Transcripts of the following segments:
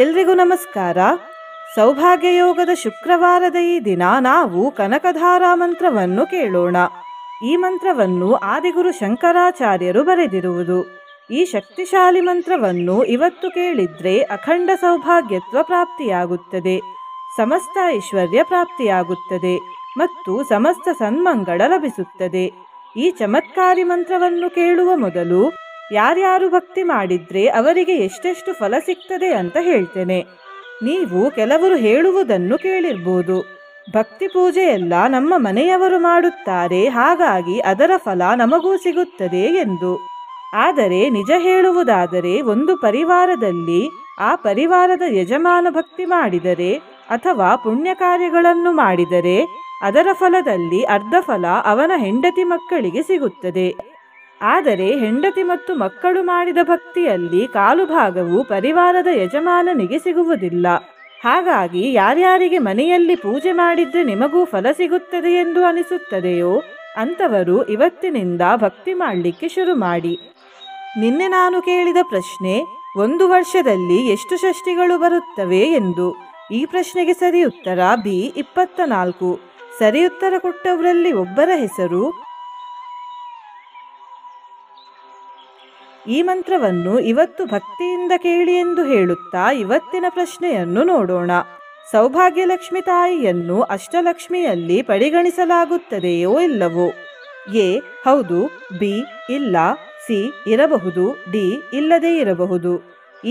ಎಲ್ರಿಗೂ ನಮಸ್ಕಾರ. ಸೌಭಾಗ್ಯಯೋಗದ ಶುಕ್ರವಾರದ ಈ ದಿನ ನಾವು ಕನಕಧಾರಾ ಮಂತ್ರವನ್ನು ಕೇಳೋಣ. ಈ ಮಂತ್ರವನ್ನು ಆದಿಗುರು ಶಂಕರಾಚಾರ್ಯರು ಬರೆದಿರುವುದು. ಈ ಶಕ್ತಿಶಾಲಿ ಮಂತ್ರವನ್ನು ಇವತ್ತು ಕೇಳಿದ್ರೆ ಅಖಂಡ ಸೌಭಾಗ್ಯತ್ವ ಪ್ರಾಪ್ತಿಯಾಗುತ್ತದೆ, ಸಮಸ್ತ ಐಶ್ವರ್ಯ ಪ್ರಾಪ್ತಿಯಾಗುತ್ತದೆ ಮತ್ತು ಸಮಸ್ತ ಸನ್ಮಂಗಳ ಲಭಿಸುತ್ತದೆ. ಈ ಚಮತ್ಕಾರಿ ಮಂತ್ರವನ್ನು ಕೇಳುವ ಮೊದಲು ಯಾರ್ಯಾರು ಭಕ್ತಿ ಮಾಡಿದ್ರೆ ಅವರಿಗೆ ಎಷ್ಟೆಷ್ಟು ಫಲ ಸಿಗ್ತದೆ ಅಂತ ಹೇಳ್ತೇನೆ. ನೀವು ಕೆಲವರು ಹೇಳುವುದನ್ನು ಕೇಳಿರ್ಬೋದು, ಭಕ್ತಿ ಪೂಜೆಯೆಲ್ಲ ನಮ್ಮ ಮನೆಯವರು ಮಾಡುತ್ತಾರೆ, ಹಾಗಾಗಿ ಅದರ ಫಲ ನಮಗೂ ಸಿಗುತ್ತದೆ ಎಂದು. ಆದರೆ ನಿಜ ಹೇಳುವುದಾದರೆ ಒಂದು ಪರಿವಾರದಲ್ಲಿ ಆ ಪರಿವಾರದ ಯಜಮಾನ ಭಕ್ತಿ ಮಾಡಿದರೆ ಅಥವಾ ಪುಣ್ಯ ಕಾರ್ಯಗಳನ್ನು ಮಾಡಿದರೆ ಅದರ ಫಲದಲ್ಲಿ ಅರ್ಧ ಫಲ ಅವನ ಹೆಂಡತಿ ಮಕ್ಕಳಿಗೆ ಸಿಗುತ್ತದೆ. ಆದರೆ ಹೆಂಡತಿ ಮತ್ತು ಮಕ್ಕಳು ಮಾಡಿದ ಭಕ್ತಿಯಲ್ಲಿ ಕಾಲು ಭಾಗವು ಪರಿವಾರದ ಯಜಮಾನನಿಗೆ ಸಿಗುವುದಿಲ್ಲ. ಹಾಗಾಗಿ ಯಾರ್ಯಾರಿಗೆ ಮನೆಯಲ್ಲಿ ಪೂಜೆ ಮಾಡಿದ್ರೆ ನಿಮಗೂ ಫಲ ಸಿಗುತ್ತದೆ ಎಂದು ಅನಿಸುತ್ತದೆಯೋ ಅಂಥವರು ಇವತ್ತಿನಿಂದ ಭಕ್ತಿ ಮಾಡಲಿಕ್ಕೆ ಶುರು ಮಾಡಿ. ನಿನ್ನೆ ನಾನು ಕೇಳಿದ ಪ್ರಶ್ನೆ, 1 ವರ್ಷದಲ್ಲಿ ಎಷ್ಟು ಷಷ್ಠಿಗಳು ಬರುತ್ತವೆ ಎಂದು. ಈ ಪ್ರಶ್ನೆಗೆ ಸರಿ ಉತ್ತರ ಬಿ 24. ಸರಿ ಉತ್ತರ ಕೊಟ್ಟವರಲ್ಲಿ ಒಬ್ಬರ ಹೆಸರು. ಈ ಮಂತ್ರವನ್ನು ಇವತ್ತು ಭಕ್ತಿಯಿಂದ ಕೇಳಿ ಎಂದು ಹೇಳುತ್ತಾ ಇವತ್ತಿನ ಪ್ರಶ್ನೆಯನ್ನು ನೋಡೋಣ. ಸೌಭಾಗ್ಯಲಕ್ಷ್ಮಿ ತಾಯಿಯನ್ನು ಅಷ್ಟಲಕ್ಷ್ಮಿಯಲ್ಲಿ ಪರಿಗಣಿಸಲಾಗುತ್ತದೆಯೋ ಇಲ್ಲವೋ? ಎ ಹೌದು, ಬಿ ಇಲ್ಲ, ಸಿ ಇರಬಹುದು, ಡಿ ಇಲ್ಲದೇ ಇರಬಹುದು.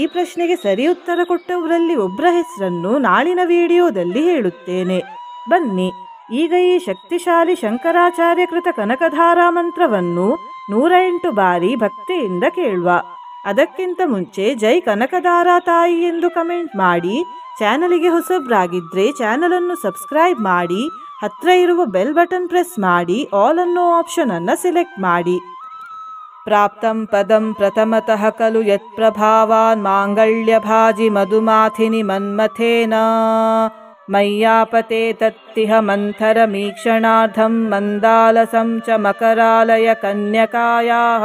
ಈ ಪ್ರಶ್ನೆಗೆ ಸರಿ ಉತ್ತರ ಕೊಟ್ಟವರಲ್ಲಿ ಒಬ್ಬರ ಹೆಸರನ್ನು ನಾಳಿನ ವಿಡಿಯೋದಲ್ಲಿ ಹೇಳುತ್ತೇನೆ. ಬನ್ನಿ ಈಗ ಈ ಶಕ್ತಿಶಾಲಿ ಶಂಕರಾಚಾರ್ಯ ಕೃತ ಕನಕಧಾರಾ ಮಂತ್ರವನ್ನು 108 ಬಾರಿ ಭಕ್ತಿಯಿಂದ ಕೇಳುವ. ಅದಕ್ಕಿಂತ ಮುಂಚೆ ಜೈ ಕನಕಧಾರಾ ತಾಯಿ ಎಂದು ಕಮೆಂಟ್ ಮಾಡಿ, ಚಾನಲಿಗೆ ಹೊಸಬ್ರಾಗಿದ್ರೆ ಚಾನಲನ್ನು ಸಬ್ಸ್ಕ್ರೈಬ್ ಮಾಡಿ, ಹತ್ರ ಇರುವ ಬೆಲ್ ಬಟನ್ ಪ್ರೆಸ್ ಮಾಡಿ, ಆಲ್ ಅನ್ನೋ ಆಪ್ಷನ್ ಅನ್ನು ಸೆಲೆಕ್ಟ್ ಮಾಡಿ. ಪ್ರಾಪ್ತಂ ಪದಂ ಪ್ರಥಮತಃ ಖಲು ಯತ್ ಪ್ರಭಾವಾನ್ ಮಾಂಗಲ್ಯ ಭಾಜಿ ಮಧುಮಾಥಿನಿ ಮನ್ಮಥೇನ ಮಯ್ಯಾಪತೆ ತತ್ತಿಹ ಮಂಥರ ಮೀಕ್ಷಣಾರ್ಧಂ ಮಂದಾಲಸಂ ಚ ಮಕರಾಲಯ ಕನ್ಯಕಾಯಾಃ.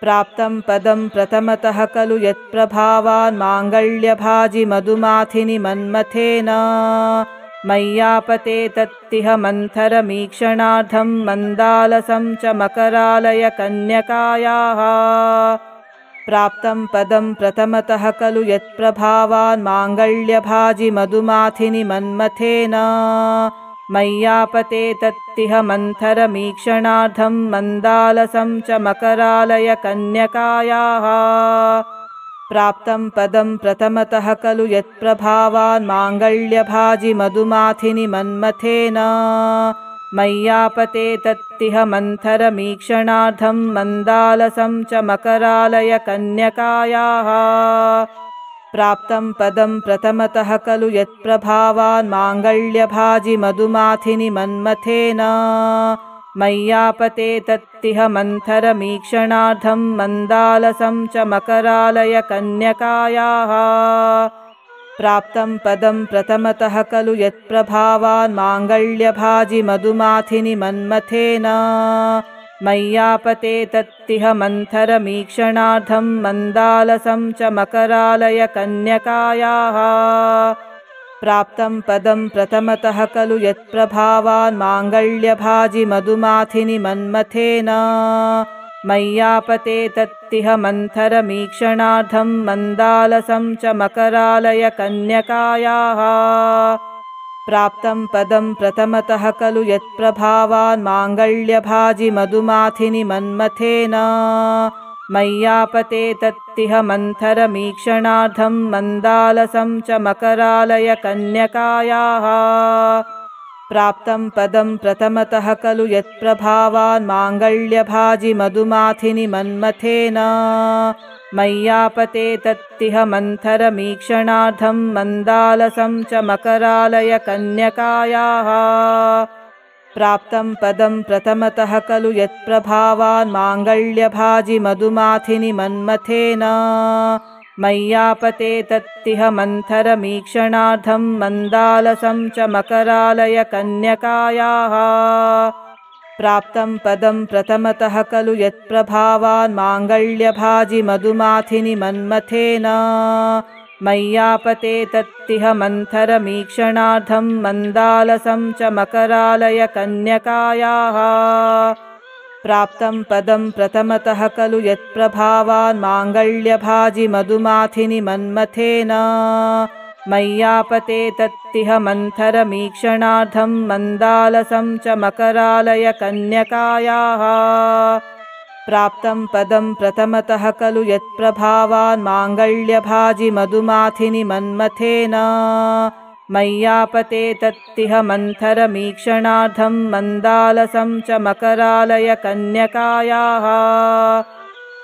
ಪ್ರಾಪ್ತಂ ಪದಂ ಪ್ರಥಮತಃ ಖಲು ಯತ್ ಪ್ರಭಾವಾನ್ ಮಾಂಗಲ್ಯ ಭಾಜಿ ಮಧುಮಾಥಿನಿ ಮನ್ಮಥೇನ ಮಯ್ಯಾಪತೆ ತತ್ತಿಹ ಮಂಥರ ಮೀಕ್ಷಣಾರ್ಧಂ ಮಂದಾಲಸಂ ಚ ಮಕರಾಲಯ ಕನ್ಯಕಾಯಾಃ. ಪ್ರಾಪ್ತಂ ಪದಂ ಪ್ರಥಮತಃ ಖಲು ಯತ್ ಪ್ರಭಾವಾನ್ ಮಾಂಗಲ್ಯ ಭಾಜಿ ಮಧುಮಾಥಿನಿ ಮನ್ಮಥೇನ ಮಯ್ಯಾಪತೆ ತತ್ತಿಹ ಮಂಥರ ಮೀಕ್ಷಣಾರ್ಧಂ ಮಂದಾಲಸಂ ಚ ಮಕರಾಲಯ ಕನ್ಯಕಾಯಾಃ. ಪ್ರಾಪ್ತಂ ಪದಂ ಪ್ರಥಮತಃ ಖಲು ಯತ್ ಪ್ರಭಾವಾನ್ ಮಾಂಗಲ್ಯ ಭಾಜಿ ಮಧುಮಾಥಿನಿ ಮನ್ಮಥೇನ ಮಯ್ಯಾಪತೆ ತತ್ತಿಹ ಮಂಥರ ಮೀಕ್ಷಣಾರ್ಧಂ ಮಂದಾಲಸಂ ಚ ಮಕರಾಲಯ ಕನ್ಯಕಾಯಾಃ. ಪ್ರಾಪ್ತಂ ಪದಂ ಪ್ರಥಮತಃ ಖಲು ಯತ್ ಪ್ರಭಾವಾನ್ ಮಾಂಗಲ್ಯ ಭಾಜಿ ಮಧುಮಾಥಿನಿ ಮನ್ಮಥೇನ ಮಯ್ಯಾಪತೆ ತತ್ತಿಹ ಮಂಥರ ಮೀಕ್ಷಣಾರ್ಧಂ ಮಂದಾಲಸಂ ಚ ಮಕರಾಲಯ ಕನ್ಯಕಾಯಾಃ. ಪ್ರಾಪ್ತಂ ಪದಂ ಪ್ರಥಮತಃ ಖಲು ಯತ್ ಪ್ರಭಾವಾನ್ ಮಾಂಗಲ್ಯ ಭಾಜಿ ಮಧುಮಾಥಿನಿ ಮನ್ಮಥೇನ ಮಯ್ಯಾಪತೆ ತತ್ತಿಹ ಮಂಥರ ಮೀಕ್ಷಣಾರ್ಧಂ ಮಂದಾಲಸಂ ಚ ಮಕರಾಲಯ ಕನ್ಯಕಾಯಾಃ. ಪ್ರಾಪ್ತಂ ಪದಂ ಪ್ರಥಮತಃ ಖಲು ಯತ್ ಪ್ರಭಾವಾನ್ ಮಾಂಗಲ್ಯ ಭಾಜಿ ಮಧುಮಾಥಿನಿ ಮನ್ಮಥೇನ ಮಯ್ಯಾಪತೆ ತತ್ತಿಹ ಮಂಥರ ಮೀಕ್ಷಣಾರ್ಧಂ ಮಂದಾಲಸಂ ಚ ಮಕರಾಲಯ ಕನ್ಯಕಾಯಾಃ. ಪ್ರಾಪ್ತಂ ಪದಂ ಪ್ರಥಮತಃ ಖಲು ಯತ್ ಪ್ರಭಾವಾನ್ ಮಾಂಗಲ್ಯ ಭಾಜಿ ಮಧುಮಾಥಿನಿ ಮನ್ಮಥೇನ ಮಯ್ಯಾಪತೆ ತತ್ತಿಹ ಮಂಥರ ಮೀಕ್ಷಣಾರ್ಧಂ ಮಂದಾಲಸಂ ಚ ಮಕರಾಲಯ ಕನ್ಯಕಾಯಾಃ. ಪ್ರಾಪ್ತಂ ಪದಂ ಪ್ರಥಮತಃ ಖಲು ಯತ್ ಪ್ರಭಾವಾನ್ ಮಾಂಗಲ್ಯ ಭಾಜಿ ಮಧುಮಾಥಿನಿ ಮನ್ಮಥೇನ ಮಯ್ಯಾಪತೆ ತತ್ತಿಹ ಮಂಥರ ಮೀಕ್ಷಣಾರ್ಧಂ ಮಂದಾಲಸಂ ಚ ಮಕರಾಲಯ ಕನ್ಯಕಾಯಾಃ. ಪ್ರಾಪ್ತಂ ಪದಂ ಪ್ರಥಮತಃ ಖಲು ಯತ್ ಪ್ರಭಾವಾನ್ ಮಾಂಗಲ್ಯ ಭಾಜಿ ಮಧುಮಾಥಿನಿ ಮನ್ಮಥೇನ ಮಯ್ಯಾಪತೆ ತತ್ತಿಹ ಮಂಥರ ಮೀಕ್ಷಣಾರ್ಧಂ ಮಂದಾಲಸಂ ಚ ಮಕರಾಲಯ ಕನ್ಯಕಾಯಾಃ. ಪ್ರಾಪ್ತಂ ಪದಂ ಪ್ರಥಮತಃ ಖಲು ಯತ್ ಪ್ರಭಾವಾನ್ ಮಾಂಗಲ್ಯ ಭಾಜಿ ಮಧುಮಾಥಿನಿ ಮನ್ಮಥೇನ मय्यापते तत्तिह मन्थरमीक्षणार्थं मन्दालसं च मकरालय कन्यकायाः प्राप्तं पदं प्रथमतः खलु यत्प्रभावान् माङ्गल्यभाजि मधुमाथिनि मन्मथेन मय्यापते तत्तिह मन्थरमीक्षणार्थं मन्दालसं च मकरालय कन्यकायाः प्राप्तं पदं प्रथमतः खलु यत्प्रभावान् माङ्गल्यभाजि मधुमाथिनि मन्मथेन मय्यापते तत्तिह मन्थरमीक्षणार्थं मन्दालसं च मकरालय कन्यकायाः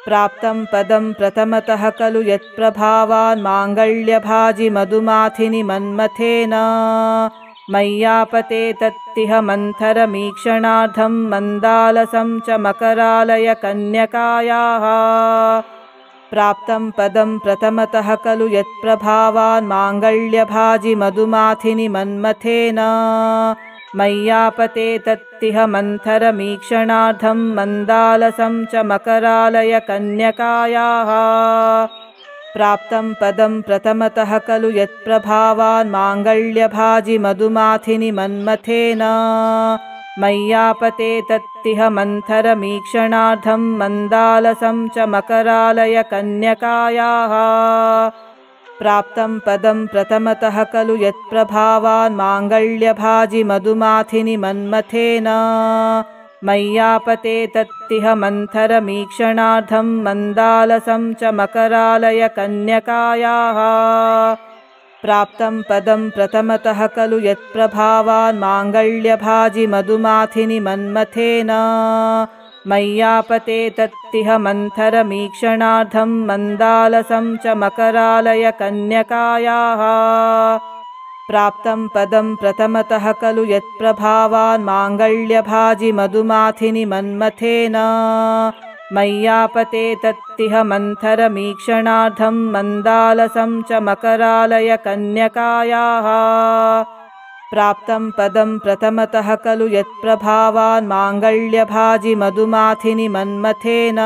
प्राप्तं पदं प्रथमतः खलु यत्प्रभावान् माङ्गल्यभाजि मधुमाथिनि मन्मथेन मय्यापते तत्तिह मन्थरमीक्षणार्थं मन्दालसं च मकरालय कन्यकायाः प्राप्तं पदं प्रथमतः खलु यत्प्रभावान् माङ्गल्यभाजि मधुमाथिनि मन्मथेन मय्यापते तत्तिह मन्थरमीक्षणार्थं मन्दालसं च मकरालय कन्यकायाः प्राप्तं पदं प्रथमतः खलु यत्प्रभावान् माङ्गल्यभाजि मधुमाथिनि मन्मथेन मय्यापते तत्तिह मन्थरमीक्षणार्थं मन्दालसं च मकरालय कन्यकायाः प्राप्तं पदं प्रथमतः खलु यत्प्रभावान् माङ्गल्यभाजि मधुमाथिनि मन्मथेन मय्यापते तत्तिह मन्थरमीक्षणार्थं मन्दालसं च मकरालय कन्यकायाः प्राप्तं पदं प्रथमतः खलु यत्प्रभावान् माङ्गल्यभाजि मधुमाथिनि मन्मथेन मय्यापते तत्तिह मन्थरमीक्षणार्थं मन्दालसं च मकरालय कन्यकायाः प्राप्तं पदं प्रथमतः खलु यत्प्रभावान् माङ्गल्यभाजि मधुमाथिनि मन्मथेन मय्यापते तत्तिह मन्थरमीक्षणार्थं मन्दालसं च मकरालय कन्यकायाः प्राप्तं पदं प्रथमतः खलु यत्प्रभावान् माङ्गल्यभाजि मधुमाथिनि मन्मथेन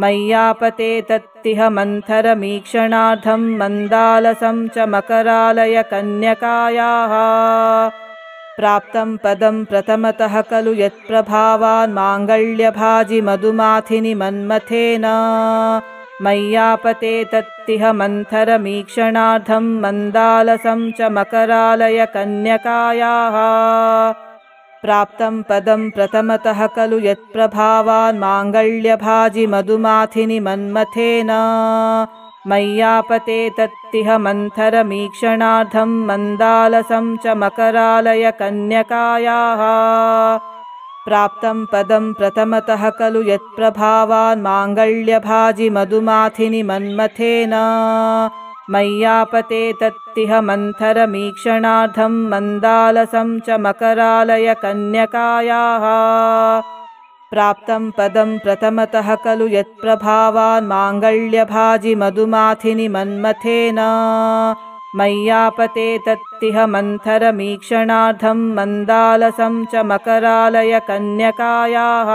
मय्यापते तत्तिह मन्थरमीक्षणार्थं मन्दालसं च मकरालय कन्यकायाः प्राप्तं पदं प्रथमतः खलु यत्प्रभावान् माङ्गल्यभाजि मधुमाथिनि मन्मथेन मय्यापते तत्तिह मन्थरमीक्षणार्थं मन्दालसं च मकरालय कन्यकायाः प्राप्तं पदं प्रथमतः खलु यत्प्रभावान् माङ्गल्यभाजि मधुमाथिनि मन्मथेन मय्यापते तत्तिह मन्थरमीक्षणार्थं मन्दालसं च मकरालय कन्यकायाः प्राप्तं पदं प्रथमतः खलु यत्प्रभावान् माङ्गल्यभाजि मधुमाथिनि मन्मथेन मय्यापते तत्तिह मन्थरमीक्षणार्थं मन्दालसं च मकरालय कन्यकायाः प्राप्तं पदं प्रथमतः खलु यत्प्रभावान् माङ्गल्यभाजि मधुमाथिनि मन्मथेन मय्यापते तत्तिह मन्थरमीक्षणार्थं मन्दालसं च मकरालय कन्यकायाः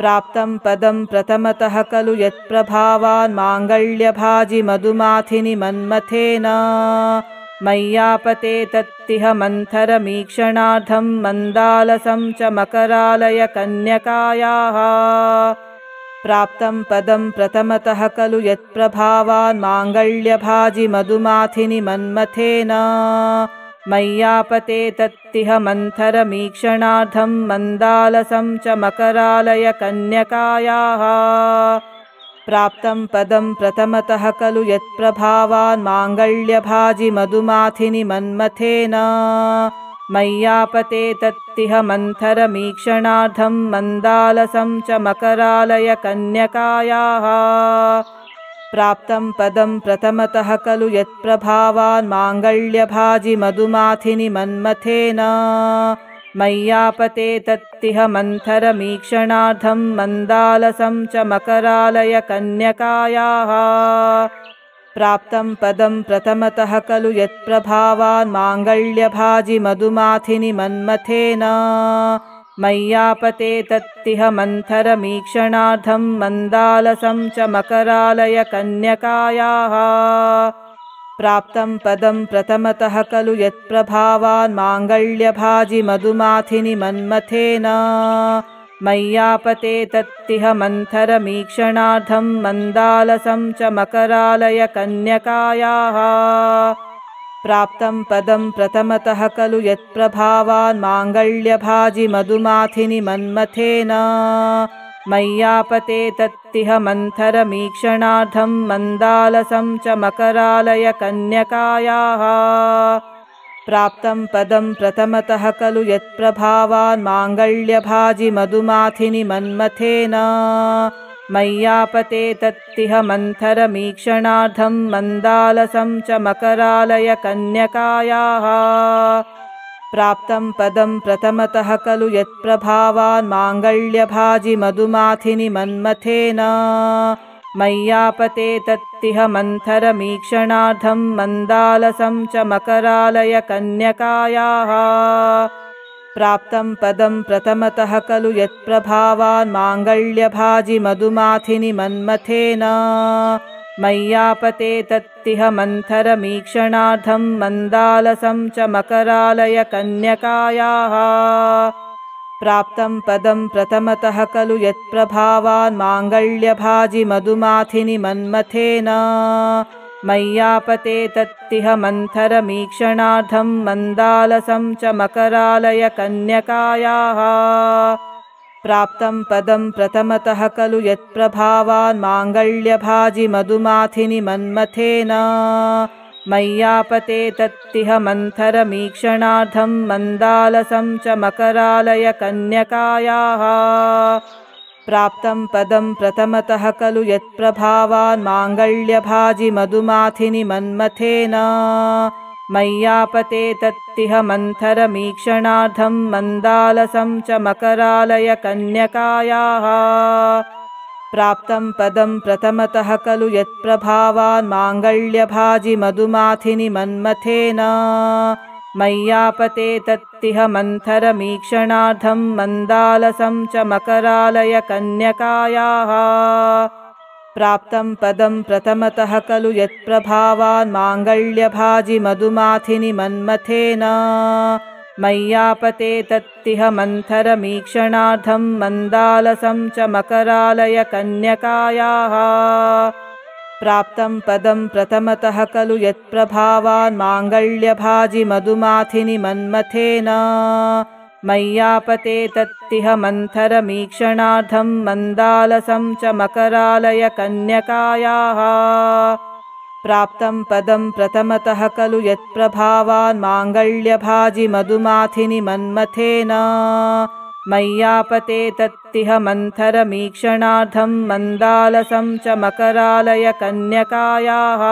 प्राप्तं पदं प्रथमतः खलु यत्प्रभावान् माङ्गल्यभाजि मधुमाथिनि मन्मथेन मय्यापते तत्तिह मन्थरमीक्षणार्थं मन्दालसं च मकरालय कन्यकायाः प्राप्तं पदं प्रथमतः खलु यत्प्रभावान् माङ्गल्यभाजि मधुमाथिनि मन्मथेन मय्यापते तत्तिह मन्थरमीक्षणार्थं मन्दालसं च मकरालय कन्यकायाः प्राप्तं पदं प्रथमतः खलु यत्प्रभावान् माङ्गल्यभाजि मधुमाथिनि मन्मथेन मय्यापते तत्तिह मन्थरमीक्षणार्थं मन्दालसं च मकरालय कन्यकायाः प्राप्तं पदं प्रथमतः खलु यत्प्रभावान् माङ्गल्यभाजि मधुमाथिनि मन्मथेन मय्यापते तत्तिह मन्थरमीक्षणार्थं मन्दालसं च मकरालय कन्यकायाः प्राप्तं पदं प्रथमतः खलु यत्प्रभावान् माङ्गल्यभाजि मधुमाथिनि मन्मथेन मय्यापते तत्तिह मन्थरमीक्षणार्धं मन्दालसं च मकरालय कन्यकायाः प्राप्तं पदं प्रथमतः खलु यत्प्रभावान् माङ्गल्यभाजि मधुमाथिनि मन्मथेन मय्यापते तत्तिह मन्थरमीक्षणार्धं मन्दालसं च मकरालय कन्यकायाः प्राप्तं पदं प्रथमतः खलु यत्प्रभावान् माङ्गल्यभाजि मधुमाथिनि मन्मथेन मय्यापते तत्तिह मन्थरमीक्षणार्धं मन्दालसं च मकरालय कन्यकायाः प्राप्तं पदं प्रथमतः खलु यत्प्रभावान् माङ्गल्यभाजि मधुमाथिनि मन्मथेन मय्यापते तत्तिह मन्थरमीक्षणार्धं मन्दालसं च मकरालय कन्यकायाः प्राप्तं पदं प्रथमतः खलु यत्प्रभावान् माङ्गल्यभाजि मधुमाथिनि मन्मथेन मय्यापते तत्तिह मन्थरमीक्षणार्धं मन्दालसं च मकरालय कन्यकायाः प्राप्तं पदं प्रथमतः खलु यत्प्रभावान् माङ्गल्यभाजि मधुमाथिनि मन्मथेन मय्यापते तत्तिह मन्थरमीक्षणार्धं मन्दालसं च मकरालय कन्यकायाः प्राप्तं पदं प्रथमतः खलु यत्प्रभावान् माङ्गल्यभाजि मधुमाथिनि मन्मथेन मय्यापते तत्तिह मन्थरमीक्षणार्धं मन्दालसं च मकरालय कन्यकायाः प्राप्तं पदं प्रथमतः खलु यत्प्रभावान् माङ्गल्यभाजि मधुमाथिनि मन्मथेन मय्यापते तत्तिह मन्थरमीक्षणार्धं मन्दालसं च मकरालय कन्यकायाः प्राप्तं पदं प्रथमतः खलु यत्प्रभावान् माङ्गल्यभाजि मधुमाथिनि मन्मथेन मय्यापते तत्तिह मन्थरमीक्षणार्धं मन्दालसं च मकरालय कन्यकायाः प्राप्तं पदं प्रथमतः खलु यत्प्रभावान् माङ्गल्यभाजि मधुमाथिनि मन्मथेन मय्यापते तत्तिह मन्थरमीक्षणार्धं मन्दालसं च मकरालय कन्यकायाः प्राप्तं पदं प्रथमतः खलु यत्प्रभावान् माङ्गल्यभाजि मधुमाथिनि मन्मथेन मय्यापते तत्तिह मन्थरमीक्षणार्धं मन्दालसं च मकरालय कन्यकायाः प्राप्तं पदं प्रथमतः खलु यत्प्रभावान् माङ्गल्यभाजि मधुमाथिनि मन्मथेन मय्यापते तत्तिह मन्थरमीक्षणार्धं मन्दालसं च मकरालय कन्यकायाः प्राप्तं पदं प्रथमतः खलु यत्प्रभावान् माङ्गल्यभाजि मधुमाथिनि मन्मथेन मय्यापते तत्तिह मन्थरमीक्षणार्धं मन्दालसं च मकरालय कन्यकायाः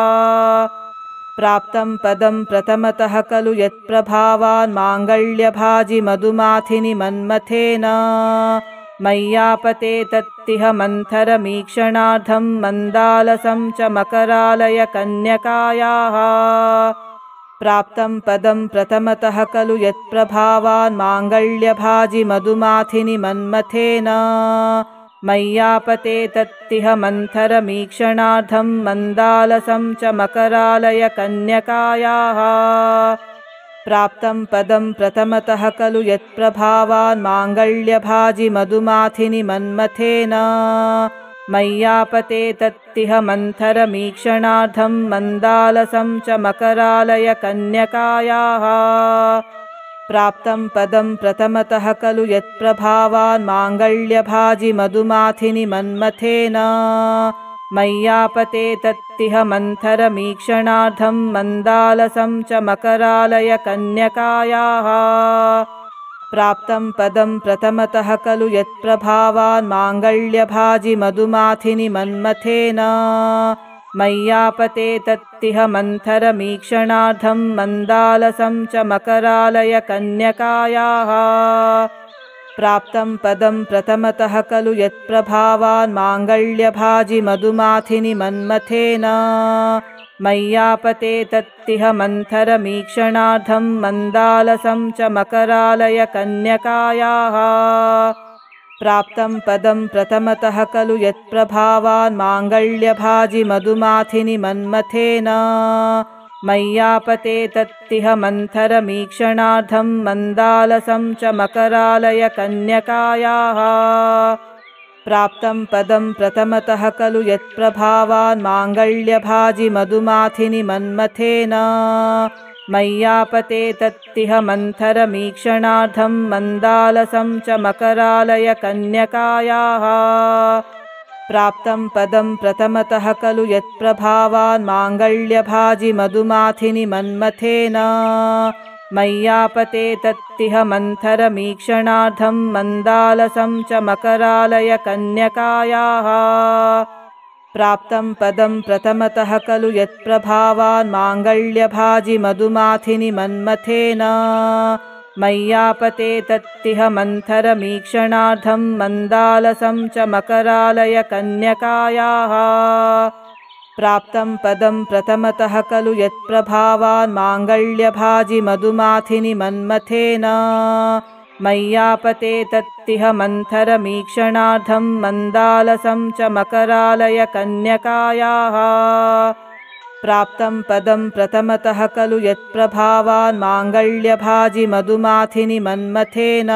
प्राप्तं पदं प्रथमतः खलु यत्प्रभावान् माङ्गल्यभाजि मधुमाथिनि मन्मथेन मय्यापते तत्तिह मन्थरमीक्षणार्धं मन्दालसं च मकरालय कन्यकायाः प्राप्तं पदं प्रथमतः खलु यत्प्रभावान् माङ्गल्यभाजि मधुमाथिनि मन्मथेन मय्यापते तत्तिह मन्थरमीक्षणार्धं मन्दालसं च मकरालय कन्यकायाः प्राप्तं पदं प्रथमतः खलु यत्प्रभावान् माङ्गल्यभाजि मधुमाथिनि मन्मथेन मय्यापते तत्तिह मन्थरमीक्षणार्धं मन्दालसं च मकरालय कन्यकायाः प्राप्तं पदं प्रथमतः खलु यत्प्रभावान् माङ्गल्यभाजि मधुमाथिनि मन्मथेन मय्यापते तत्तिह मन्थरमीक्षणार्धं मन्दालसं च मकरालय कन्यकायाः प्राप्तं पदं प्रथमतः खलु यत्प्रभावान् माङ्गल्यभाजि मधुमाथिनि मन्मथेन मय्यापते तत्तिह मन्थरमीक्षणार्धं मन्दालसं च मकरालय कन्यकायाः प्राप्तं पदं प्रथमतः खलु यत्प्रभावान् माङ्गल्यभाजि मधुमाथिनि मन्मथेन मय्यापते तत्तिह मन्थरमीक्षणार्थं मन्दालसं च मकरालय कन्यकायाः प्राप्तं पदं प्रथमतः खलु यत्प्रभावान् माङ्गल्यभाजि मधुमाथिनि मन्मथेन मय्यापते तत्तिह मन्थरमीक्षणार्थं मन्दालसं च मकरालय कन्यकायाः प्राप्तं पदं प्रथमतः खलु यत्प्रभावान् माङ्गल्यभाजि मधुमाथिनि मन्मथेन मय्यापते तत्तिह मन्थरमीक्षणार्थं मन्दालसं च मकरालय कन्यकायाः प्राप्तं पदं प्रथमतः खलु यत्प्रभावान् माङ्गल्यभाजि मधुमाथिनि मन्मथेन मय्यापते तत्तिह मन्थरमीक्षणार्थं मन्दालसं च मकरालय कन्यकायाः प्राप्तं पदं प्रथमतः खलु यत्प्रभावान् माङ्गल्यभाजि मधुमाथिनि मन्मथेन मय्यापते तत्तिह मन्थरमीक्षणार्थं मन्दालसं च मकरालय कन्यकायाः प्राप्तं पदं प्रथमतः खलु यत्प्रभावान् माङ्गल्यभाजि मधुमाथिनि मन्मथेन मय्यापते तत्तिह मन्थरमीक्षणार्थं मन्दालसं च मकरालय कन्यकायाः प्राप्तं पदं प्रथमतः खलु यत्प्रभावान् माङ्गल्यभाजि मधुमाथिनि मन्मथेन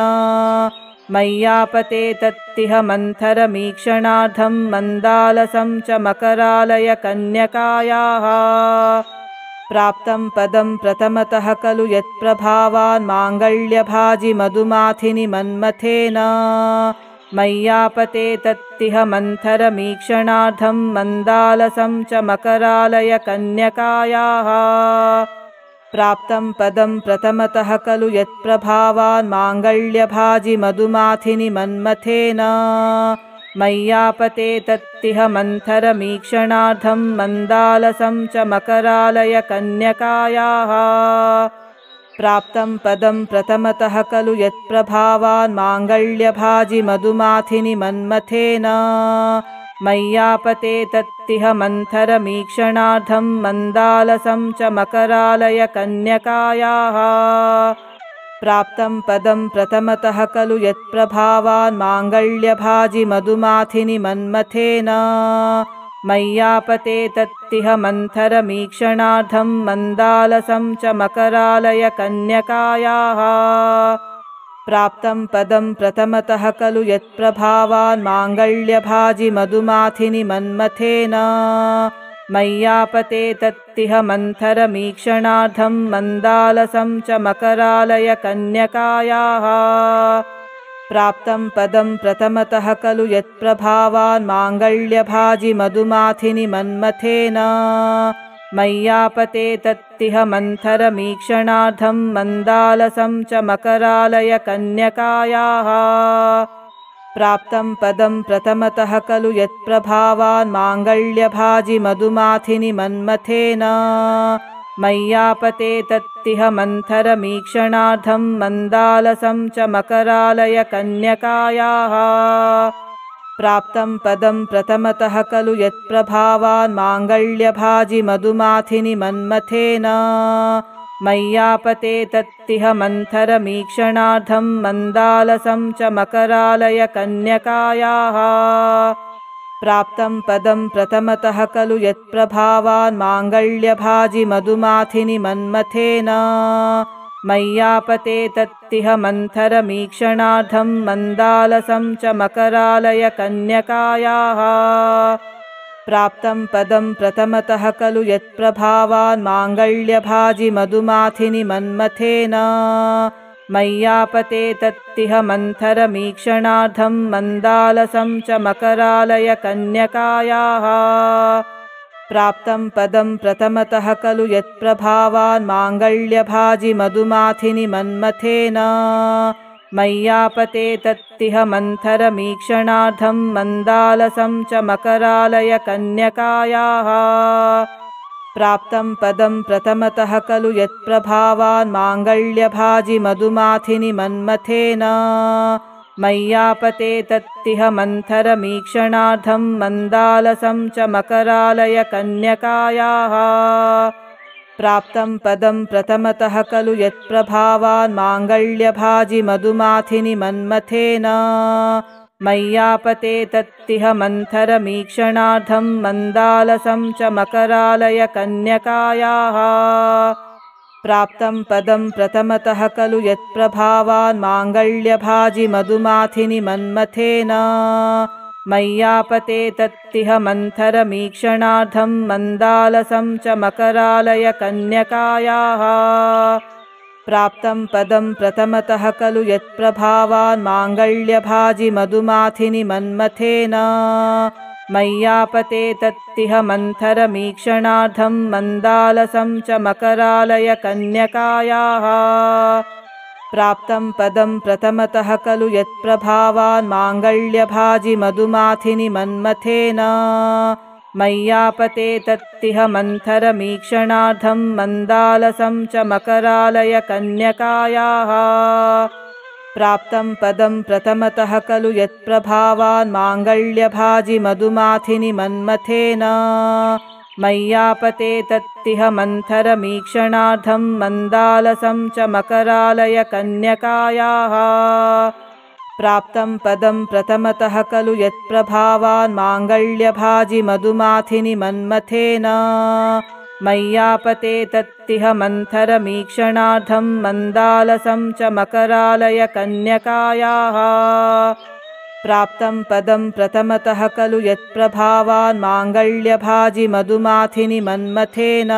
मय्यापते तत्तिह मन्थरमीक्षणार्थं मन्दालसं च मकरालय कन्यकायाः प्राप्तं पदं प्रथमतः खलु यत्प्रभावान् माङ्गल्यभाजि मधुमाथिनि मन्मथेन मय्यापते तत्तिह मन्थरमीक्षणार्थं मन्दालसं च मकरालय कन्यकायाः प्राप्तं पदं प्रथमतः खलु यत्प्रभावान् माङ्गल्यभाजि मधुमाथिनि मन्मथेन मय्यापते तत्तिह मन्थरमीक्षणार्थं मन्दालसं च मकरालय कन्यकायाः प्राप्तं पदं प्रथमतः खलु यत्प्रभावान् माङ्गल्यभाजि मधुमाथिनि मन्मथेन मय्यापते तत्तिह मन्थरमीक्षणार्थं मन्दालसं च मकरालय कन्यकायाः प्राप्तं पदं प्रथमतः खलु यत्प्रभावान् माङ्गल्यभाजि मधुमाथिनि मन्मथेन मय्यापते तत्तिह मन्थरमीक्षणार्थं मन्दालसं च मकरालय कन्यकायाः प्राप्तं पदं प्रथमतः खलु यत्प्रभावान् माङ्गल्यभाजि मधुमाथिनि मन्मथेन मय्यापते तत्तिह मन्थरमीक्षणार्थं मन्दालसं च मकरालय कन्यकायाः प्राप्तं पदं प्रथमतः खलु यत्प्रभावान् माङ्गल्यभाजि मधुमाथिनि मन्मथेन मय्यापते तत्तिह मन्थरमीक्षणार्थं मन्दालसं च मकरालय कन्यकायाः प्राप्तं पदं प्रथमतः खलु यत्प्रभावान् माङ्गल्यभाजि मधुमाथिनि मन्मथेन मय्यापते तत्तिह मन्थरमीक्षणार्थं मन्दालसं च मकरालय कन्यकायाः प्राप्तं पदं प्रथमतः खलु यत्प्रभावान् माङ्गल्यभाजि मधुमाथिनि मन्मथेन मय्यापते तत्तिह मन्थरमीक्षणार्थं मन्दालसं च मकरालय कन्यकायाः प्राप्तं पदं प्रथमतः खलु यत्प्रभावान् माङ्गल्यभाजि मधुमाथिनि मन्मथेन मय्यापते तत्तिह मन्थरमीक्षणार्थं मन्दालसं च मकरालय कन्यकायाः प्राप्तं पदं प्रथमतः खलु यत्प्रभावान् माङ्गल्यभाजि मधुमाथिनि मन्मथेन मय्यापते तत्तिह मन्थरमीक्षणार्थं मन्दालसं च मकरालय कन्यकायाः प्राप्तं पदं प्रथमतः खलु यत्प्रभावान् माङ्गल्यभाजि मधुमाथिनि मन्मथेन मय्यापते तत्तिह मन्थरमीक्षणार्थं मन्दालसं च मकरालय कन्यकायाः प्राप्तं पदं प्रथमतः खलु यत्प्रभावान् माङ्गल्यभाजि मधुमाथिनि मन्मथेन मय्यापते तत्तिह मन्थरमीक्षणार्धं मन्दालसं च मकरालय कन्यकायाः प्राप्तं पदं प्रथमतः खलु यत्प्रभावान् माङ्गल्यभाजि मधुमाथिनि मन्मथेन मय्यापते तत्तिह मन्थरमीक्षणार्धं मन्दालसं च मकरालय कन्यकायाः प्राप्तं पदं प्रथमतः खलु यत्प्रभावान् माङ्गल्यभाजि मधुमाथिनि मन्मथेन मय्यापते तत्तिह मन्थरमीक्षणार्धं मन्दालसं च मकरालय कन्यकायाः प्राप्तं पदं प्रथमतः खलु यत्प्रभावान् माङ्गल्यभाजि मधुमाथिनि मन्मथेन मय्यापते तत्तिह मन्थरमीक्षणार्धं मन्दालसं च मकरालय कन्यकायाः प्राप्तं पदं प्रथमतः खलु यत्प्रभावान् माङ्गल्यभाजि मधुमाथिनि मन्मथेन मय्यापते तत्तिह मन्थरमीक्षणार्धं मन्दालसं च मकरालय कन्यकायाः प्राप्तं पदं प्रथमतः खलु यत्प्रभावान् माङ्गल्यभाजि मधुमाथिनि मन्मथेन मय्यापते तत्तिह मन्थरमीक्षणार्धं मन्दालसं च मकरालय कन्यकायाः प्राप्तं पदं प्रथमतः खलु यत्प्रभावान् माङ्गल्यभाजि मधुमाथिनि मन्मथेन मय्यापते तत्तिह मन्थरमीक्षणार्धं मन्दालसं च मकरालय कन्यकायाः प्राप्तं पदं प्रथमतः खलु यत्प्रभावान् माङ्गल्यभाजि मधुमाथिनि मन्मथेन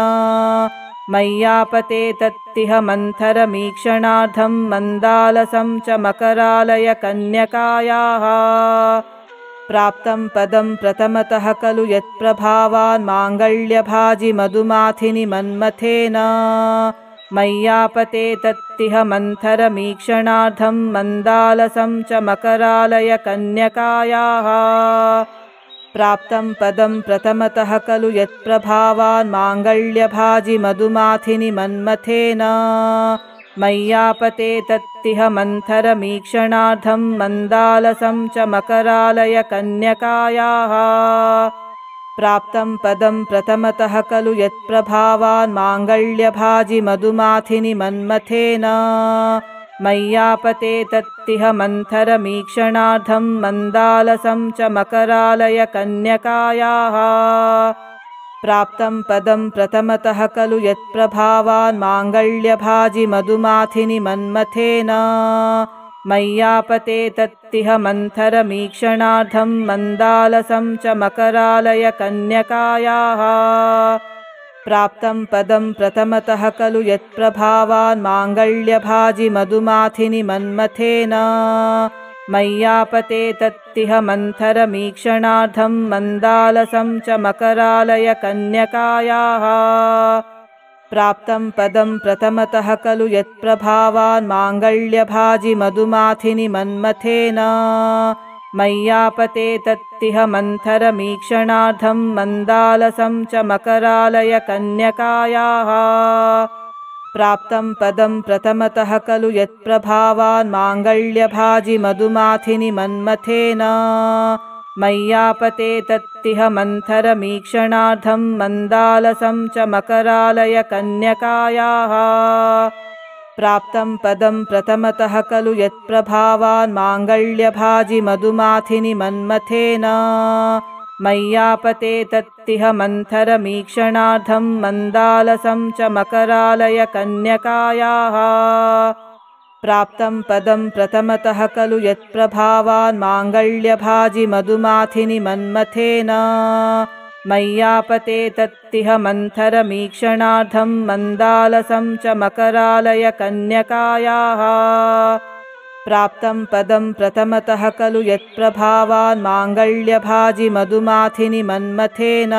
मय्यापते तत्तिह मन्थरमीक्षणार्धं मन्दालसं च मकरालय कन्यकायाः प्राप्तं पदं प्रथमतः खलु यत्प्रभावान् माङ्गल्यभाजि मधुमाथिनि मन्मथेन मय्यापते तत्तिह मन्थरमीक्षणार्धं मन्दालसं च मकरालय कन्यकायाः प्राप्तं पदं प्रथमतः खलु यत्प्रभावान् माङ्गल्यभाजि मधुमाथिनि मन्मथेन मय्यापते तत्तिह मन्थरमीक्षणार्धं मन्दालसं च मकरालय कन्यकायाः प्राप्तं पदं प्रथमतः खलु यत्प्रभावान् माङ्गल्यभाजि मधुमाथिनि मन्मथेन मय्यापते तत्तिह मन्थरमीक्षणार्धं मन्दालसं च मकरालय कन्यकायाः प्राप्तं पदं प्रथमतः खलु यत्प्रभावान् माङ्गल्यभाजि मधुमाथिनि मन्मथेन मय्यापते तत्तिह मन्थरमीक्षणार्धं मन्दालसं च मकरालय कन्यकायाः प्राप्तं पदं प्रथमतः खलु यत्प्रभावान् माङ्गल्यभाजि मधुमाथिनि मन्मथेन मय्यापते तत्तिह मन्थरमीक्षणार्धं मन्दालसं च मकरालय कन्यकायाः प्राप्तं पदं प्रथमतः खलु यत्प्रभावान् माङ्गल्यभाजि मधुमाथिनि मन्मथेन मय्यापते तत्तिह मन्थरमीक्षणार्धं मन्दालसं च मकरालय कन्यकायाः प्राप्तं पदं प्रथमतः खलु यत्प्रभावान् माङ्गल्यभाजि मधुमाथिनि मन्मथेन मय्यापते तत्तिह मन्थरमीक्षणार्धं मन्दालसं च मकरालय कन्यकायाः प्राप्तं पदं प्रथमतः खलु यत्प्रभावान् माङ्गल्यभाजि मधुमाथिनि मन्मथेन मय्यापते तत्तिह मन्थरमीक्षणार्धं मन्दालसं च मकरालय कन्यकायाः प्राप्तं पदं प्रथमतः खलु यत्प्रभावान् माङ्गल्यभाजि मधुमाथिनि मन्मथेन मय्यापते तत्तिह मन्थरमीक्षणार्धं मन्दालसं च मकरालय कन्यकायाः प्राप्तं पदं प्रथमतः खलु यत्प्रभावान् माङ्गल्यभाजि मधुमाथिनि मन्मथेन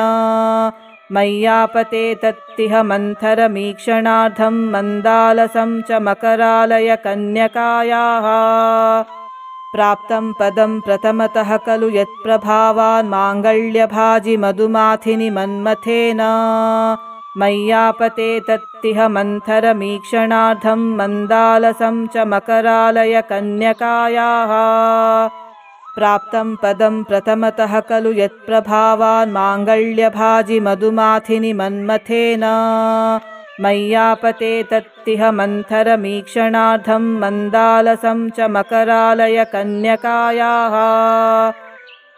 मय्यापते तत्तिह मन्थरमीक्षणार्धं मन्दालसं च मकरालय कन्यकायाः प्राप्तं पदं प्रथमतः खलु यत्प्रभावान् माङ्गल्यभाजि मधुमाथिनि मन्मथेन मय्यापते तत्तिह मन्थरमीक्षणार्थं मन्दालसं च मकरालय कन्यकायाः प्राप्तं पदं प्रथमतः खलु यत्प्रभावान् माङ्गल्यभाजि मधुमाथिनि मन्मथेन मय्यापते तत्तिह मन्थरमीक्षणार्थं मन्दालसं च मकरालय कन्यकायाः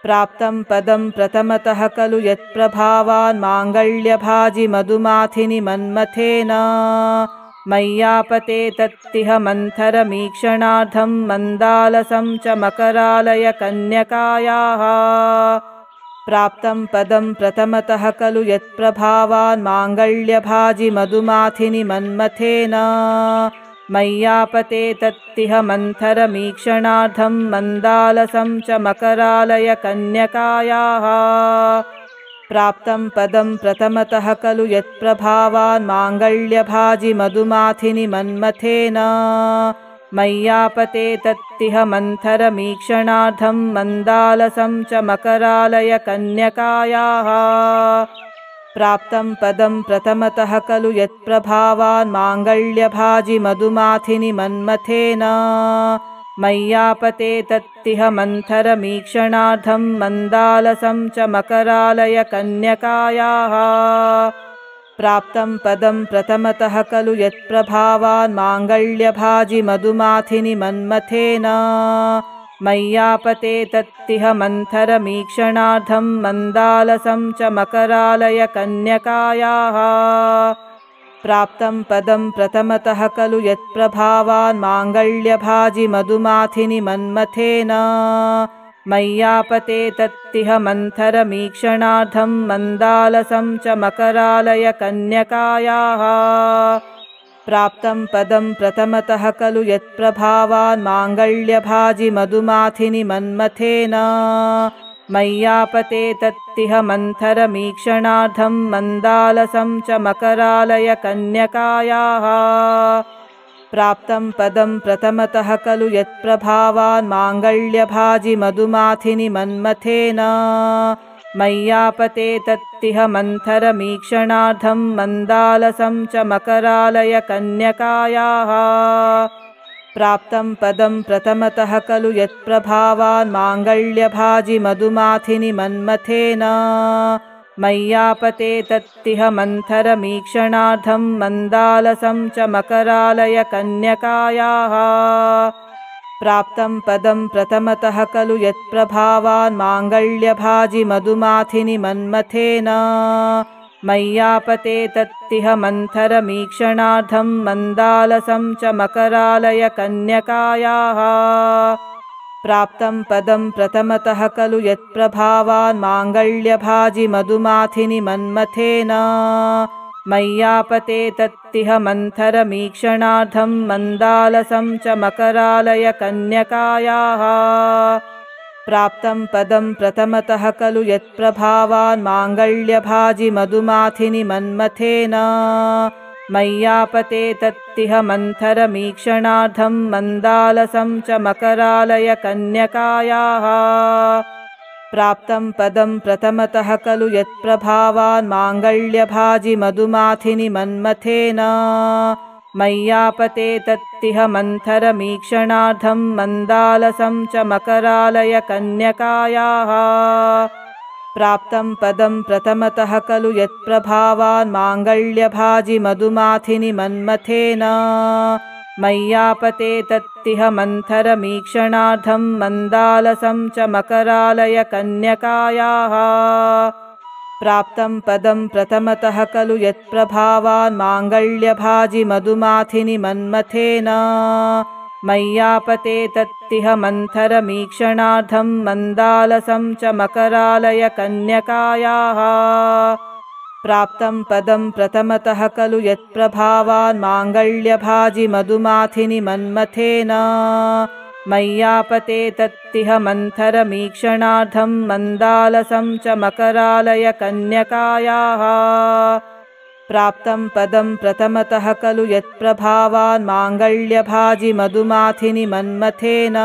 प्राप्तं पदं प्रथमतः खलु यत्प्रभावान् माङ्गल्यभाजि मधुमाथिनि मन्मथेन मय्यापते तत्तिह मन्थरमीक्षणार्थं मन्दालसं च मकरालय कन्यकायाः प्राप्तं पदं प्रथमतः खलु यत्प्रभावान् माङ्गल्यभाजि मधुमाथिनि मन्मथेन मय्यापते तत्तिह मन्थरमीक्षणार्थं मन्दालसं च मकरालय कन्यकायाः प्राप्तं पदं प्रथमतः खलु यत्प्रभावान् माङ्गल्यभाजि मधुमाथिनि मन्मथेन मय्यापते तत्तिह मन्थरमीक्षणार्थं मन्दालसं च मकरालय कन्यकायाः प्राप्तं पदं प्रथमतः खलु यत्प्रभावान् माङ्गल्यभाजि मधुमाथिनि मन्मथेन मय्यापते तत्तिह मन्थरमीक्षणार्थं मन्दालसं च मकरालय कन्यकायाः प्राप्तं पदं प्रथमतः खलु यत्प्रभावान् माङ्गल्यभाजि मधुमाथिनि मन्मथेन मय्यापते तत्तिह मन्थरमीक्षणार्थं मन्दालसं च मकरालय कन्यकायाः प्राप्तं पदं प्रथमतः खलु यत्प्रभावान् माङ्गल्यभाजि मधुमाथिनि मन्मथेन मय्यापते तत्तिह मन्थरमीक्षणार्थं मन्दालसं च मकरालय कन्यकायाः प्राप्तं पदं प्रथमतः खलु यत्प्रभावान् माङ्गल्यभाजि मधुमाथिनि मन्मथेन मय्यापते तत्तिह मन्थरमीक्षणार्थं मन्दालसं च मकरालय कन्यकायाः प्राप्तं पदं प्रथमतः खलु यत्प्रभावान् माङ्गल्यभाजि मधुमाथिनि मन्मथेन मय्यापते तत्तिह मन्थरमीक्षणार्थं मन्दालसं च मकरालय कन्यकायाः प्राप्तं पदं प्रथमतः खलु यत्प्रभावान् माङ्गल्यभाजि मधुमाथिनि मन्मथेन मय्यापते तत्तिह मन्थरमीक्षणार्थं मन्दालसं च मकरालय कन्यकायाः प्राप्तं पदं प्रथमतः खलु यत्प्रभावान् माङ्गल्यभाजि मधुमाथिनि मन्मथेन मय्यापते तत्तिह मन्थरमीक्षणार्थं मन्दालसं च मकरालय कन्यकायाः प्राप्तं पदं प्रथमतः खलु यत्प्रभावान् माङ्गल्यभाजि मधुमाथिनि मन्मथेन मय्यापते तत्तिह मन्थरमीक्षणार्थं मन्दालसं च मकरालय कन्यकायाः प्राप्तं पदं प्रथमतः खलु यत्प्रभावान् माङ्गल्यभाजि मधुमाथिनि मन्मथेन मय्यापते तत्तिह मन्थरमीक्षणार्थं मन्दालसं च मकरालय कन्यकायाः प्राप्तं पदं प्रथमतः खलु यत्प्रभावान् माङ्गल्यभाजि मधुमाथिनि मन्मथेन मय्यापते तत्तिह मन्थरमीक्षणार्थं मन्दालसं च मकरालय कन्यकायाः प्राप्तं पदं प्रथमतः खलु यत्प्रभावान् माङ्गल्यभाजि मधुमाथिनि मन्मथेन मय्यापते तत्तिह मन्थरमीक्षणार्थं मन्दालसं च मकरालय कन्यकायाः प्राप्तं पदं प्रथमतः खलु यत्प्रभावान् माङ्गल्यभाजि मधुमाथिनि मन्मथेन मय्यापते तत्तिह मन्थरमीक्षणार्थं मन्दालसं च मकरालय कन्यकायाः प्राप्तं पदं प्रथमतः खलु यत्प्रभावान् माङ्गल्यभाजि मधुमाथिनि मन्मथेन मय्यापते तत्तिह मन्थरमीक्षणार्थं मन्दालसं च मकरालय कन्यकायाः प्राप्तं पदं प्रथमतः खलु यत्प्रभावान् माङ्गल्यभाजि मधुमाथिनि मन्मथेन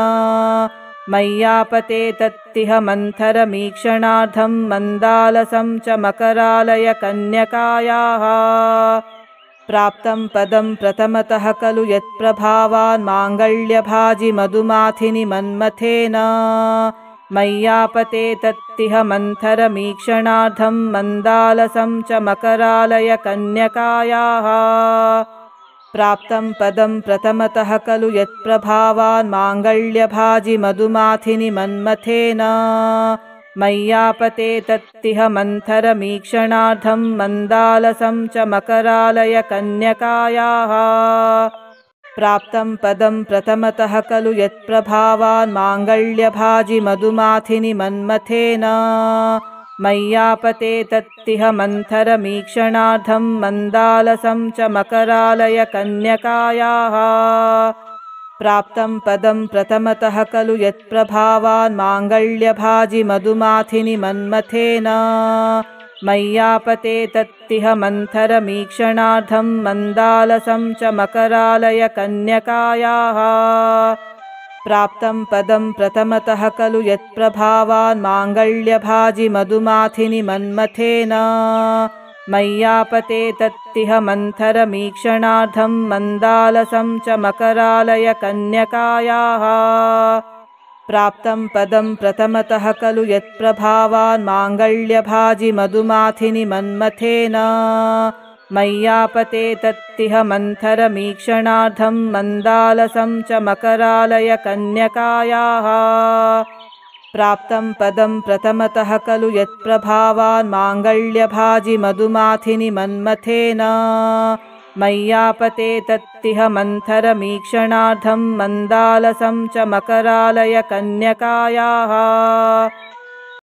मय्यापते तत्तिह मन्थरमीक्षणार्थं मन्दालसं च मकरालय कन्यकायाः प्राप्तं पदं प्रथमतः खलु यत्प्रभावान् माङ्गल्यभाजि मधुमाथिनि मन्मथेन मय्यापते तत्तिह मन्थरमीक्षणार्थं मन्दालसं च मकरालय कन्यकायाः प्राप्तं पदं प्रथमतः खलु यत्प्रभावान् माङ्गल्यभाजि मधुमाथिनि मन्मथेन मय्यापते तत्तिह मन्थरमीक्षणार्थं मन्दालसं च मकरालय कन्यकायाः प्राप्तं पदं प्रथमतः खलु यत्प्रभावान् माङ्गल्यभाजि मधुमाथिनि मन्मथेन मय्यापते तत्तिह मन्थरमीक्षणार्थं मन्दालसं च मकरालय कन्यकायाः प्राप्तं पदं प्रथमतः खलु यत्प्रभावान् माङ्गल्यभाजि मधुमाथिनि मन्मथेन मय्यापते तत्तिह मन्थरमीक्षणार्थं मन्दालसं च मकरालय कन्यकायाः प्राप्तं पदं प्रथमतः खलु यत्प्रभावान् माङ्गल्यभाजि मधुमाथिनि मन्मथेन मय्यापते तत्तिह मन्थरमीक्षणार्थं मन्दालसं च मकरालय कन्यकायाः प्राप्तं पदं प्रथमतः खलु यत्प्रभावान् माङ्गल्यभाजि मधुमाथिनि मन्मथेन मय्यापते तत्तिह मन्थरमीक्षणार्थं मन्दालसं च मकरालय कन्यकायाः प्राप्तं पदं प्रथमतः खलु यत्प्रभावान् माङ्गल्यभाजि मधुमाथिनि मन्मथेन मय्यापते तत्तिह मन्थरमीक्षणार्थं मन्दालसं च मकरालय कन्यकायाः